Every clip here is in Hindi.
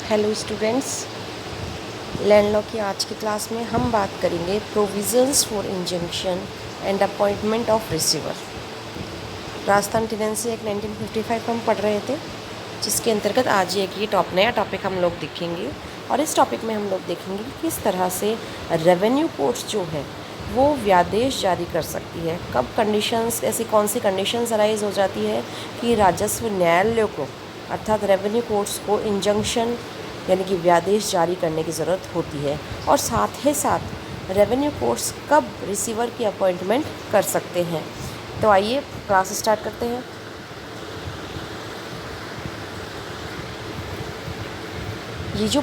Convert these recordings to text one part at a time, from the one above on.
हेलो स्टूडेंट्स, लैंड लॉ की आज की क्लास में हम बात करेंगे provisions for injunction and appointment of receiver. Rajasthan tenancy act 1955 हम पढ़ रहे थे, जिसके अंतर्गत आज एक ये नया टॉपिक हम लोग देखेंगे। और इस टॉपिक में हम लोग देखेंगे कि किस तरह से रेवेन्यू कोर्ट जो है वो व्यादेश जारी कर सकती है, कब कंडीशंस, ऐसी कौन सी कंडीशंस अराइज हो जाती है कि राजस्व न्यायालय को अर्थात रेवेन्यू कोर्ट्स को इंजंक्शन यानी कि व्यादेश जारी करने की ज़रूरत होती है, और साथ ही साथ रेवेन्यू कोर्ट्स कब रिसीवर की अपॉइंटमेंट कर सकते हैं। तो आइए क्लास स्टार्ट करते हैं। ये जो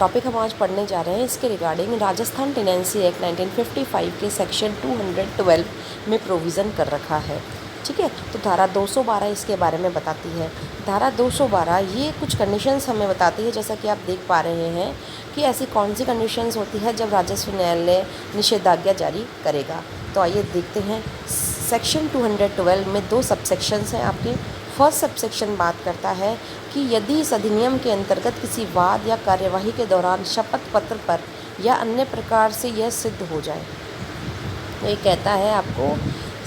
टॉपिक हम आज पढ़ने जा रहे हैं इसके रिगार्डिंग राजस्थान टेनेंसी एक्ट 1955 के सेक्शन 212 में प्रोविज़न कर रखा है। ठीक है, तो धारा 212 इसके बारे में बताती है। धारा 212 ये कुछ कंडीशंस हमें बताती है, जैसा कि आप देख पा रहे हैं कि ऐसी कौन सी कंडीशंस होती है जब राजस्व न्यायालय निषेधाज्ञा जारी करेगा। तो आइए देखते हैं। सेक्शन 212 में 2 सबसेक्शंस हैं आपके। फर्स्ट सबसेक्शन बात करता है कि यदि इस अधिनियम के अंतर्गत किसी वाद या कार्यवाही के दौरान शपथ पत्र पर या अन्य प्रकार से यह सिद्ध हो जाए, तो ये कहता है आपको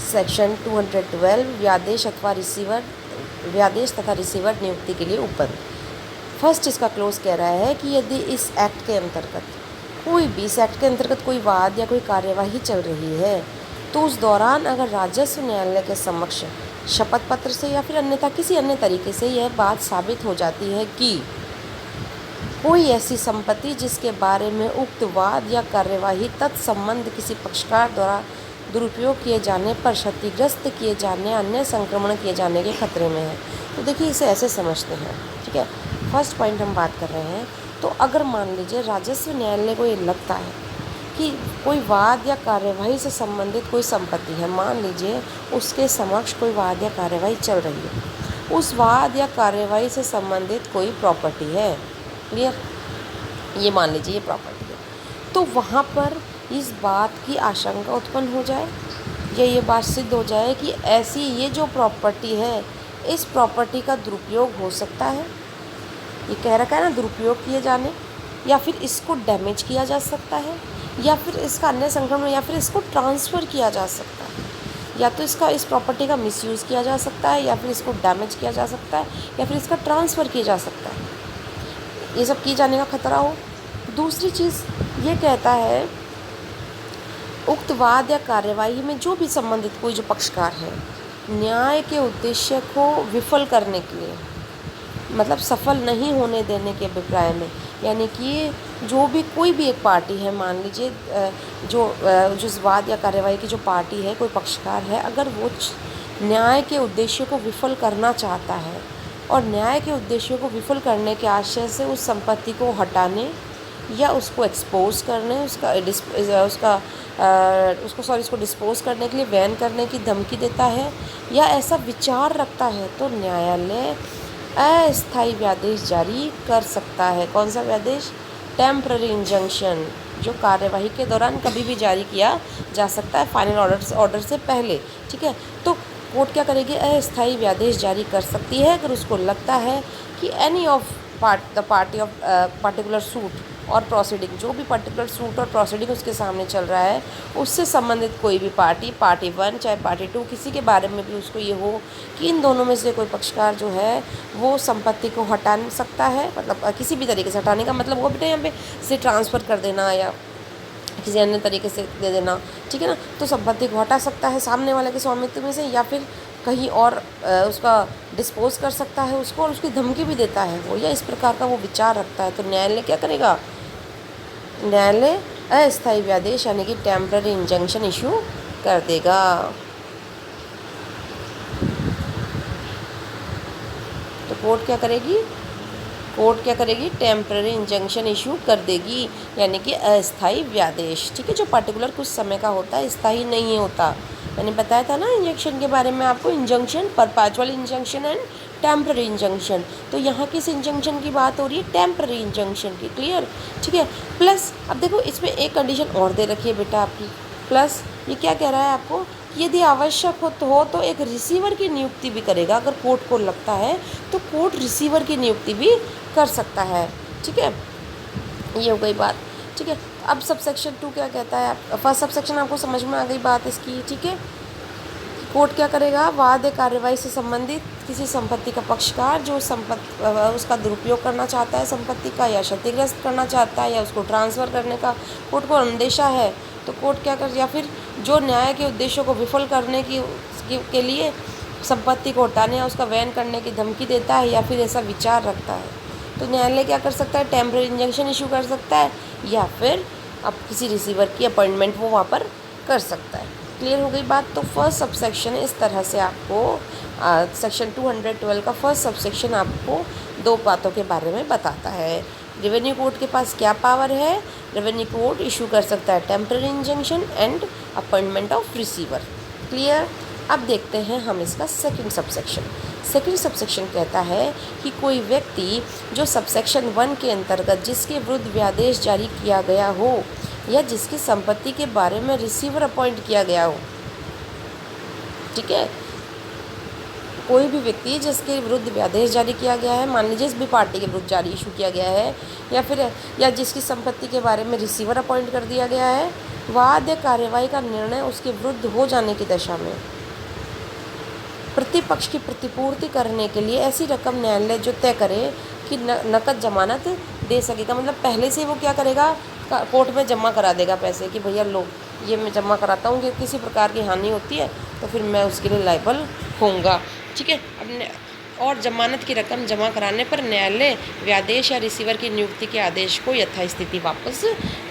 सेक्शन 212 व्यादेश अथवा रिसीवर, व्यादेश तथा रिसीवर नियुक्ति के लिए उपबंध। फर्स्ट इसका क्लोज कह रहा है कि यदि इस एक्ट के अंतर्गत इस एक्ट के अंतर्गत कोई वाद या कोई कार्यवाही चल रही है, तो उस दौरान अगर राजस्व न्यायालय के समक्ष शपथ पत्र से या फिर अन्यथा किसी अन्य तरीके से यह बात साबित हो जाती है कि कोई ऐसी संपत्ति जिसके बारे में उक्त वाद या कार्यवाही तत्संबंध किसी पक्षकार द्वारा दुरुपयोग किए जाने पर क्षतिग्रस्त किए जाने, अन्य संक्रमण किए जाने के खतरे में है। तो देखिए इसे ऐसे समझते हैं। ठीक है, फर्स्ट पॉइंट हम बात कर रहे हैं। तो अगर मान लीजिए राजस्व न्यायालय को ये लगता है कि कोई वाद या कार्यवाही से संबंधित कोई संपत्ति है, मान लीजिए उसके समक्ष कोई वाद या कार्यवाही चल रही है, उस वाद या कार्यवाही से संबंधित कोई प्रॉपर्टी है, क्लियर, ये मान लीजिए ये प्रॉपर्टी है, तो वहाँ पर इस बात की आशंका उत्पन्न हो जाए या ये बात सिद्ध हो जाए कि ऐसी ये जो प्रॉपर्टी है, इस प्रॉपर्टी का दुरुपयोग हो सकता है, ये कह रखा है ना, दुरुपयोग किए जाने, या फिर इसको डैमेज किया जा सकता है, या फिर इसका अन्य संक्रमण, या फिर इसको ट्रांसफ़र किया जा सकता है, या तो इस प्रॉपर्टी का मिसयूज़ किया जा सकता है, या फिर इसको डैमेज किया जा सकता है, या फिर इसका ट्रांसफ़र किया जा सकता है, ये सब किए जाने का खतरा हो। दूसरी चीज़ ये कहता है उक्त वाद या कार्यवाही में जो भी संबंधित कोई जो पक्षकार है, न्याय के उद्देश्य को विफल करने के लिए, मतलब सफल नहीं होने देने के अभिप्राय में, यानी कि जो भी कोई भी एक पार्टी है, मान लीजिए जिस वाद या कार्यवाही की जो पार्टी है, कोई पक्षकार है, अगर वो न्याय के उद्देश्य को विफल करना चाहता है और न्याय के उद्देश्यों को विफल करने के आशय से उस संपत्ति को हटाने या उसको एक्सपोज करने, उसको डिस्पोज करने के लिए बैन करने की धमकी देता है या ऐसा विचार रखता है, तो न्यायालय अस्थायी व्यादेश जारी कर सकता है। कौन सा व्यादेश? टेम्पररी इंजंक्शन, जो कार्यवाही के दौरान कभी भी जारी किया जा सकता है, फाइनल ऑर्डर से पहले। ठीक है, तो कोर्ट क्या करेगी? अस्थायी व्यादेश जारी कर सकती है अगर उसको लगता है कि any of the party of particular suit और प्रोसीडिंग, जो भी पर्टिकुलर सूट और प्रोसीडिंग उसके सामने चल रहा है, उससे संबंधित कोई भी पार्टी 1 चाहे पार्टी 2, किसी के बारे में भी उसको ये हो कि इन दोनों में से कोई पक्षकार जो है वो संपत्ति को हटा सकता है, मतलब किसी भी तरीके से हटाने का मतलब वो बेटा यहाँ पे से ट्रांसफ़र कर देना या किसी अन्य तरीके से दे देना, ठीक है ना, तो संपत्ति को हटा सकता है सामने वाले के स्वामित्व में से, या फिर कहीं और उसका डिस्पोज कर सकता है उसको, और उसकी धमकी भी देता है वो, या इस प्रकार का वो विचार रखता है। तो न्यायालय क्या करेगा? न्यायालय अस्थायी व्यादेश यानी कि टेम्पररी इंजंक्शन इशू कर देगा। तो कोर्ट क्या करेगी? टेम्पररी इंजंक्शन इशू कर देगी, यानी कि अस्थायी व्यादेश। ठीक है, जो पर्टिकुलर कुछ समय का होता है, स्थायी नहीं होता। मैंने बताया था ना इंजंक्शन के बारे में आपको, injunction, perpetual injunction and temporary injunction. तो यहाँ किस इंजंक्शन की बात हो रही है? टेम्पररी इंजंक्शन की। क्लियर? ठीक है, प्लस अब देखो इसमें एक कंडीशन और दे रखी है बेटा आपकी, प्लस ये क्या कह रहा है आपको? यदि आवश्यक हो तो एक रिसीवर की नियुक्ति भी करेगा। अगर कोर्ट को लगता है तो कोर्ट रिसीवर की नियुक्ति भी कर सकता है। ठीक है, ये हो गई बात। ठीक है, अब सबसेक्शन 2 क्या कहता है? फर्स्ट सबसेक्शन आपको समझ में आ गई बात इसकी। ठीक है, कोर्ट क्या करेगा? वाद कार्यवाही से संबंधित किसी संपत्ति का पक्षकार जो उसका दुरुपयोग करना चाहता है संपत्ति का, या क्षतिग्रस्त करना चाहता है, या उसको ट्रांसफ़र करने का कोर्ट को अंदेशा है, तो कोर्ट क्या कर, या फिर जो न्याय के उद्देश्यों को विफल करने के लिए संपत्ति को हटाने या उसका वहन करने की धमकी देता है, या फिर ऐसा विचार रखता है, तो न्यायालय क्या कर सकता है? टेम्पररी इंजंक्शन इशू कर सकता है, या फिर अब किसी रिसीवर की अपॉइंटमेंट वो वहाँ पर कर सकता है। क्लियर हो गई बात? तो फर्स्ट सबसेक्शन इस तरह से आपको सेक्शन 212 का फर्स्ट सबसेक्शन आपको दो बातों के बारे में बताता है। रेवेन्यू कोर्ट के पास क्या पावर है? रेवेन्यू कोर्ट इशू कर सकता है temporary injunction and appointment of receiver. Clear? अब देखते हैं हम इसका सेकंड सबसेक्शन। सेकंड सबसेक्शन कहता है कि कोई व्यक्ति जो सबसेक्शन 1 के अंतर्गत जिसके विरुद्ध व्यादेश जारी किया गया हो या जिसकी संपत्ति के बारे में रिसीवर अपॉइंट किया गया हो, ठीक है, कोई भी व्यक्ति जिसके विरुद्ध व्यादेश जारी किया गया है, मान लीजिए इस भी पार्टी के विरुद्ध जारी इशू किया गया है, या जिसकी संपत्ति के बारे में रिसीवर अपॉइंट कर दिया गया है, वाद या कार्यवाही का निर्णय उसके विरुद्ध हो जाने की दशा में प्रतिपक्ष की प्रतिपूर्ति करने के लिए ऐसी रकम न्यायालय जो तय करे कि नकद जमानत दे सकेगा। मतलब पहले से वो क्या करेगा? कोर्ट में जमा करा देगा पैसे कि भैया लो, ये मैं जमा कराता हूँ कि किसी प्रकार की हानि होती है तो फिर मैं उसके लिए लायबल होऊंगा। ठीक है, अब और जमानत की रकम जमा कराने पर न्यायालय व्यादेश या रिसीवर की नियुक्ति के आदेश को यथास्थिति वापस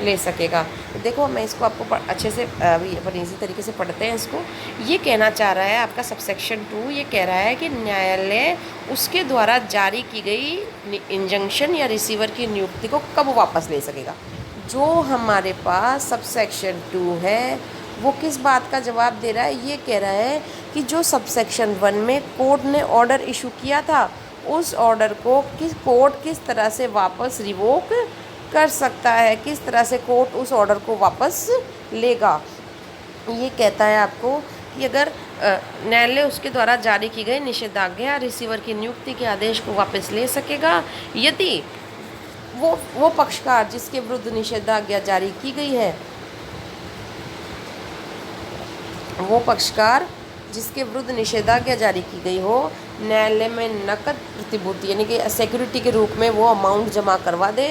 ले सकेगा। तो देखो, मैं इसको आपको अच्छे से अभी इसी तरीके से पढ़ते हैं इसको। ये कहना चाह रहा है आपका सबसेक्शन 2, ये कह रहा है कि न्यायालय उसके द्वारा जारी की गई इंजंक्शन या रिसीवर की नियुक्ति को कब वापस ले सकेगा। जो हमारे पास सबसेक्शन 2 है वो किस बात का जवाब दे रहा है? ये कह रहा है कि जो सबसेक्शन 1 में कोर्ट ने ऑर्डर इशू किया था, उस ऑर्डर को कोर्ट किस तरह से वापस रिवोक कर सकता है, किस तरह से कोर्ट उस ऑर्डर को वापस लेगा। ये कहता है आपको कि अगर न्यायालय उसके द्वारा जारी की गई निषेधाज्ञा रिसीवर की नियुक्ति के आदेश को वापस ले सकेगा यदि वो पक्षकार जिसके विरुद्ध निषेधाज्ञा जारी की गई है, वो पक्षकार जिसके विरुद्ध निषेधाज्ञा जारी की गई हो, न्यायालय में नकद प्रतिभूति यानी कि सिक्योरिटी के रूप में वो अमाउंट जमा करवा दे,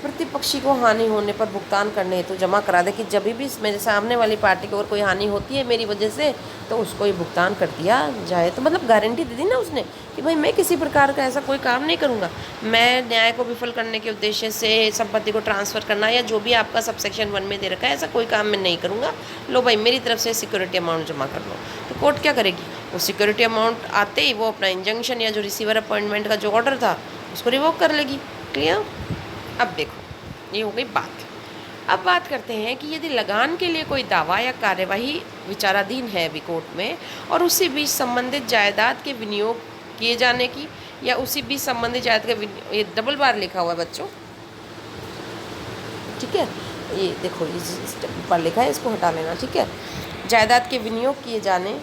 प्रतिपक्षी को हानि होने पर भुगतान करने हेतु जमा करा दे कि जब भी मेरे सामने वाली पार्टी को और कोई हानि होती है मेरी वजह से तो उसको ये भुगतान कर दिया जाए। तो मतलब गारंटी दे दी ना उसने कि भाई मैं किसी प्रकार का ऐसा कोई काम नहीं करूँगा, मैं न्याय को विफल करने के उद्देश्य से संपत्ति को ट्रांसफ़र करना या जो भी आपका सबसेक्शन 1 में दे रखा है ऐसा कोई काम मैं नहीं करूँगा, लो भाई मेरी तरफ से सिक्योरिटी अमाउंट जमा कर लो। तो कोर्ट क्या करेगी? वो सिक्योरिटी अमाउंट आते ही वो अपना इंजंक्शन या जो रिसीवर अपॉइंटमेंट का जो ऑर्डर था उसको रिवोक कर लेगी। क्लियर? अब देखो, ये हो गई बात। अब बात करते हैं कि यदि लगान के लिए कोई दावा या कार्यवाही विचाराधीन है अभी कोर्ट में और उसी बीच संबंधित जायदाद के विनियोग किए जाने की या उसी बीच संबंधित जायदाद का ये डबल बार लिखा हुआ है बच्चों, ठीक है, ये देखो इस पर लिखा है, इसको हटा लेना। ठीक है, जायदाद के विनियोग किए जाने,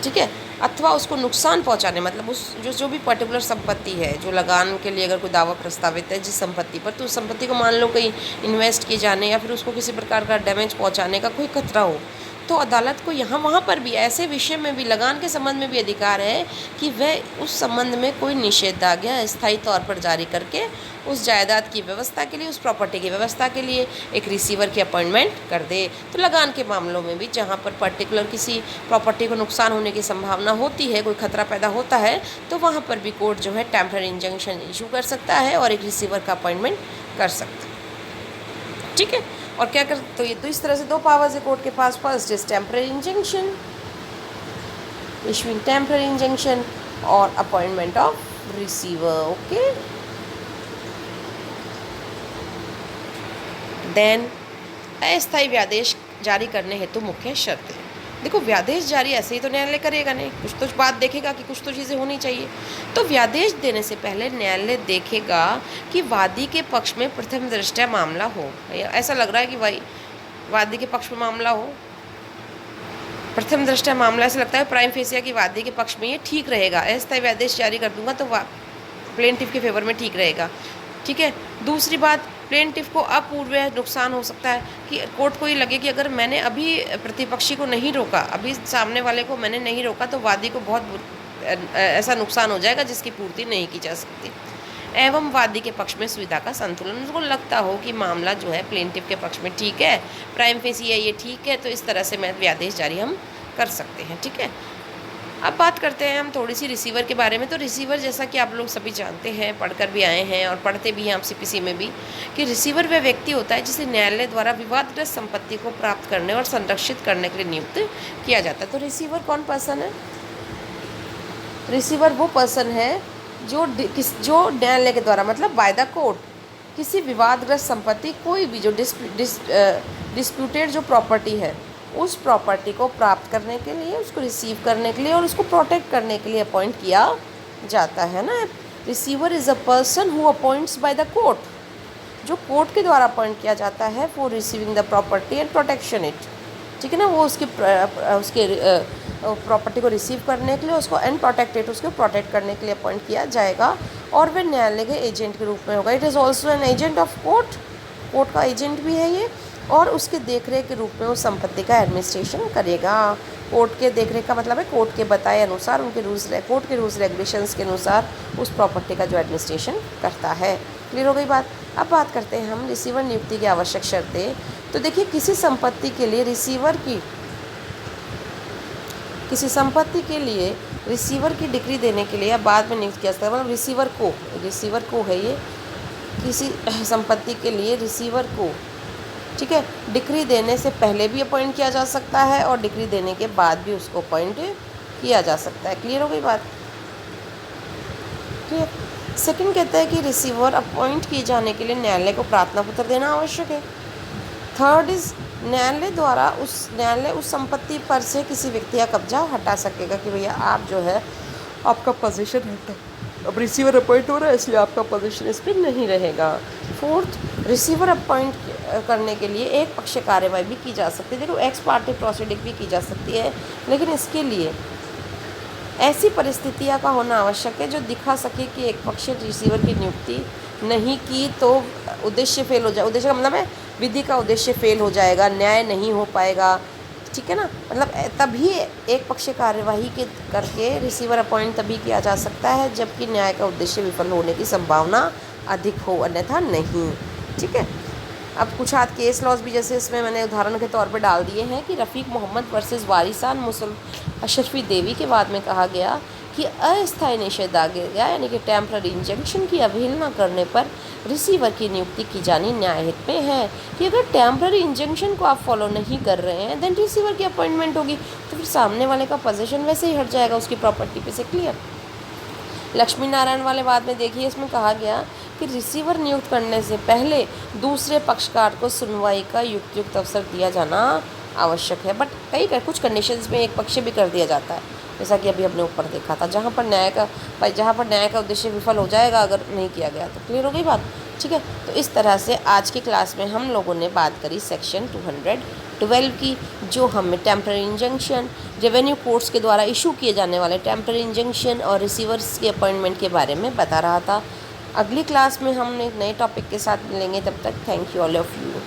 ठीक है, अथवा उसको नुकसान पहुंचाने, मतलब उस जो भी पर्टिकुलर संपत्ति है जो लगान के लिए अगर कोई दावा प्रस्तावित है जिस संपत्ति पर, तो उस संपत्ति को मान लो कहीं इन्वेस्ट किए जाने या फिर उसको किसी प्रकार का डैमेज पहुंचाने का कोई खतरा हो, तो अदालत को यहाँ वहाँ पर भी ऐसे विषय में भी लगान के संबंध में भी अधिकार है कि वह उस संबंध में कोई निषेधाज्ञा स्थायी तौर पर जारी करके उस जायदाद की व्यवस्था के लिए, उस प्रॉपर्टी की व्यवस्था के लिए एक रिसीवर की अपॉइंटमेंट कर दे। तो लगान के मामलों में भी जहाँ पर पर्टिकुलर किसी प्रॉपर्टी को नुकसान होने की संभावना होती है, कोई खतरा पैदा होता है, तो वहाँ पर भी कोर्ट जो है टेम्पररी इंजंक्शन इशू कर सकता है और एक रिसीवर का अपॉइंटमेंट कर सकता है। ठीक है, और क्या कर, तो ये तो इस तरह से दो पावर्स है कोर्ट के पास। First is temporary injunction, issuing temporary injunction और appointment of receiver. Okay, then अस्थायी व्यादेश जारी करने हेतु मुख्य शर्तें। देखो, व्यादेश जारी ऐसे ही तो न्यायालय करेगा नहीं, कुछ तो बात देखेगा कि कुछ तो चीज़ें होनी चाहिए। तो व्यादेश देने से पहले न्यायालय देखेगा कि वादी के पक्ष में प्रथम दृष्टया मामला हो। ऐसा लग रहा है कि भाई वादी के पक्ष में मामला हो, प्रथम दृष्टया मामला ऐसा लगता है प्राइम फेसिया की वादी के पक्ष में ये ठीक रहेगा, अस्थायी व्यादेश जारी कर दूंगा तो प्लेंटिफ के फेवर में ठीक रहेगा। ठीक है। दूसरी बात, प्लेंटिफ को अपूर्व नुकसान हो सकता है कि कोर्ट को ये लगे कि अगर मैंने अभी प्रतिपक्षी को नहीं रोका, अभी सामने वाले को मैंने नहीं रोका, तो वादी को बहुत ऐसा नुकसान हो जाएगा जिसकी पूर्ति नहीं की जा सकती। एवं वादी के पक्ष में सुविधा का संतुलन, उसको लगता हो कि मामला जो है प्लेंटिफ के पक्ष में ठीक है, प्राइम फेसी है ये ठीक है, तो इस तरह से मैं व्यादेश जारी हम कर सकते हैं। ठीक है। अब बात करते हैं हम थोड़ी सी रिसीवर के बारे में। तो रिसीवर, जैसा कि आप लोग सभी जानते हैं, पढ़कर भी आए हैं और पढ़ते भी हैं आप सीपीसी में भी, कि रिसीवर वह व्यक्ति होता है जिसे न्यायालय द्वारा विवादग्रस्त संपत्ति को प्राप्त करने और संरक्षित करने के लिए नियुक्त किया जाता है। तो रिसीवर कौन पर्सन है? रिसीवर वो पर्सन है जो न्यायालय के द्वारा, मतलब बाय द कोर्ट, किसी विवादग्रस्त संपत्ति, कोई भी जो डिस्प्यूटेड जो प्रॉपर्टी है, उस प्रॉपर्टी को प्राप्त करने के लिए, उसको रिसीव करने के लिए और उसको प्रोटेक्ट करने के लिए अपॉइंट किया जाता है ना। Receiver is a person who appoints by the court, जो कोर्ट के द्वारा अपॉइंट किया जाता है for receiving the property and protection it. ठीक है ना। वो उसके प्रॉपर्टी को रिसीव करने के लिए, उसको एंड प्रोटेक्ट इट, उसको प्रोटेक्ट करने के लिए अपॉइंट किया जाएगा और वह न्यायालय के एजेंट के रूप में होगा। It is also an agent of court, court का एजेंट भी है ये, और उसके देखरेख के रूप में उस संपत्ति का एडमिनिस्ट्रेशन करेगा। कोर्ट के देखरेख का मतलब है कोर्ट के बताए अनुसार, उनके कोर्ट के रूल्स रेगुलेशंस के अनुसार उस प्रॉपर्टी का जो एडमिनिस्ट्रेशन करता है। क्लियर हो गई बात। अब बात करते हैं हम रिसीवर नियुक्ति की आवश्यक शर्तें। तो देखिए, किसी संपत्ति के लिए रिसीवर की डिक्री देने के लिए या बाद में नियुक्त किया जाता है, मतलब रिसीवर को है ये, किसी संपत्ति के लिए रिसीवर को, ठीक है, डिक्री देने से पहले भी अपॉइंट किया जा सकता है और डिक्री देने के बाद भी उसको अपॉइंट किया जा सकता है। क्लियर हो गई बात। क्लियर। सेकंड कहता है कि रिसीवर अपॉइंट किए जाने के लिए न्यायालय को प्रार्थना पत्र देना आवश्यक है। थर्ड इज, न्यायालय उस संपत्ति पर से किसी व्यक्ति का कब्जा हटा सकेगा कि भैया आप जो है, आपका पोजीशन रहता है, अब रिसीवर अपॉइंट हो रहा है इसलिए आपका पोजीशन इस पर नहीं रहेगा। फोर्थ, रिसीवर अपॉइंट करने के लिए एक पक्ष कार्यवाही भी की जा सकती है। देखो, एक्स पार्टी प्रोसीडिंग भी की जा सकती है, लेकिन इसके लिए ऐसी परिस्थितियां का होना आवश्यक है जो दिखा सके कि एक पक्ष रिसीवर की नियुक्ति नहीं की तो उद्देश्य फेल हो जाए। उद्देश्य का मतलब है विधि का उद्देश्य फेल हो जाएगा, न्याय नहीं हो पाएगा। ठीक है ना। मतलब तभी एक पक्ष कार्यवाही के करके रिसीवर अपॉइंट तभी किया जा सकता है जबकि न्याय का उद्देश्य विफल होने की संभावना अधिक हो, अन्यथा नहीं। ठीक है। अब कुछ हाथ केस लॉज भी, जैसे इसमें मैंने उदाहरण के तौर पे डाल दिए हैं कि रफ़ीक मोहम्मद वर्सेस वारिसान मुसल अशरफी देवी के बाद में कहा गया कि अस्थायी निषेधाज्ञा यानी कि टेम्पररी इंजंक्शन की अवहेलना करने पर रिसीवर की नियुक्ति की जानी न्यायहित में है। कि अगर टेम्पररी इंजंक्शन को आप फॉलो नहीं कर रहे हैं देन रिसीवर की अपॉइंटमेंट होगी, तो फिर सामने वाले का पोजीशन वैसे ही हट जाएगा उसकी प्रॉपर्टी पे से। क्लियर। लक्ष्मी नारायण वाले बाद में देखिए, इसमें कहा गया कि रिसीवर नियुक्त करने से पहले दूसरे पक्षकार को सुनवाई का युक्त अवसर दिया जाना आवश्यक है। बट कुछ कंडीशंस में एक पक्ष भी कर दिया जाता है, जैसा कि अभी हमने ऊपर देखा था, जहाँ पर न्याय का उद्देश्य विफल हो जाएगा अगर नहीं किया गया तो। क्लियर हो गई बात। ठीक है। तो इस तरह से आज की क्लास में हम लोगों ने बात करी सेक्शन 212 की, जो हमें टेम्पररी इंजंक्शन, रेवेन्यू कोर्ट्स के द्वारा इशू किए जाने वाले टेम्पररी इंजंक्शन और रिसीवर्स के अपॉइंटमेंट के बारे में बता रहा था। अगली क्लास में हम एक नए टॉपिक के साथ मिलेंगे, तब तक thank you all of you.